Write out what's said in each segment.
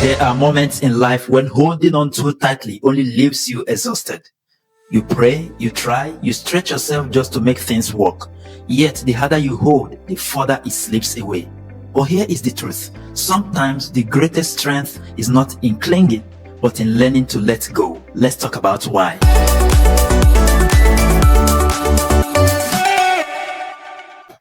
There are moments in life when holding on too tightly only leaves you exhausted. You pray, you try, you stretch yourself just to make things work. Yet the harder you hold, the further it slips away. But here is the truth. Sometimes the greatest strength is not in clinging, but in learning to let go. Let's talk about why.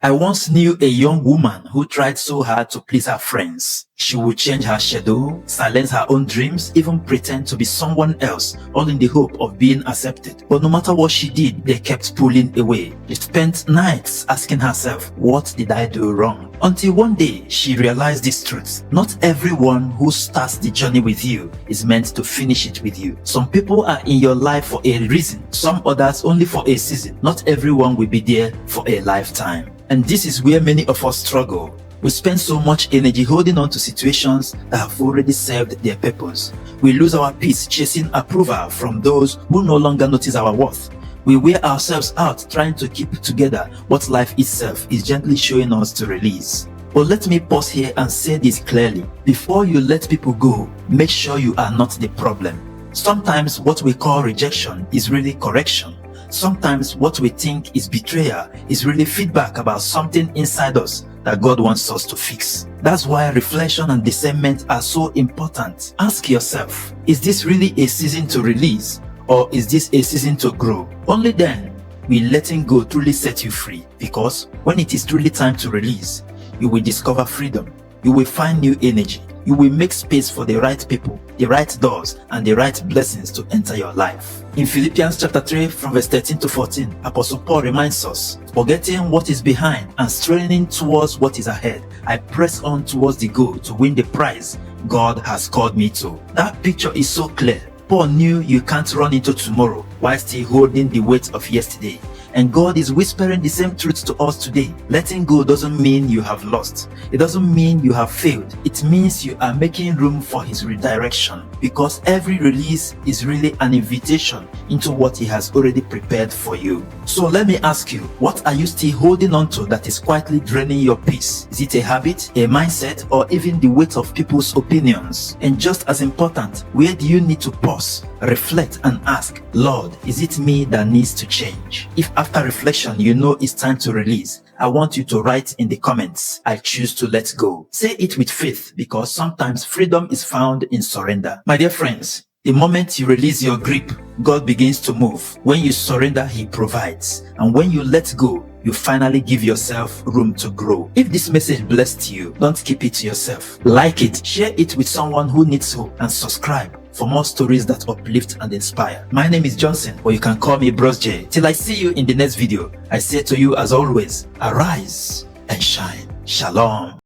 I once knew a young woman who tried so hard to please her friends. She would change her schedule, silence her own dreams, even pretend to be someone else, all in the hope of being accepted. But no matter what she did, they kept pulling away. She spent nights asking herself, what did I do wrong? Until one day, she realized this truth. Not everyone who starts the journey with you is meant to finish it with you. Some people are in your life for a reason, some others only for a season. Not everyone will be there for a lifetime. And this is where many of us struggle. We spend so much energy holding on to situations that have already served their purpose. We lose our peace chasing approval from those who no longer notice our worth. We wear ourselves out trying to keep together what life itself is gently showing us to release. But let me pause here and say this clearly. Before you let people go, make sure you are not the problem. Sometimes what we call rejection is really correction. Sometimes what we think is betrayal is really feedback about something inside us that God wants us to fix. That's why reflection and discernment are so important. Ask yourself, is this really a season to release, or is this a season to grow? Only then will letting go truly set you free, because when it is truly time to release, you will discover freedom. You will find new energy. You will make space for the right people, the right doors, and the right blessings to enter your life. In Philippians chapter 3 from verse 13 to 14, Apostle Paul reminds us, forgetting what is behind and straining towards what is ahead, I press on towards the goal to win the prize God has called me to. That picture is so clear. Paul knew you can't run into tomorrow while still holding the weight of yesterday. And God is whispering the same truth to us today. Letting go doesn't mean you have lost. It doesn't mean you have failed. It means you are making room for His redirection. Because every release is really an invitation into what He has already prepared for you. So let me ask you, what are you still holding on to that is quietly draining your peace? Is it a habit, a mindset, or even the weight of people's opinions? And just as important, where do you need to pause, reflect, and ask, Lord, is it me that needs to change? If after reflection you know it's time to release, I want you to write in the comments, I choose to let go. Say it with faith, because sometimes freedom is found in surrender. My dear friends, the moment you release your grip, God begins to move. When you surrender, He provides. And when you let go, you finally give yourself room to grow. If this message blessed you, don't keep it to yourself. Like it, share it with someone who needs hope, and subscribe for more stories that uplift and inspire. My name is Johnson, or you can call me Bros J. Till I see you in the next video, I say to you as always, arise and shine. Shalom.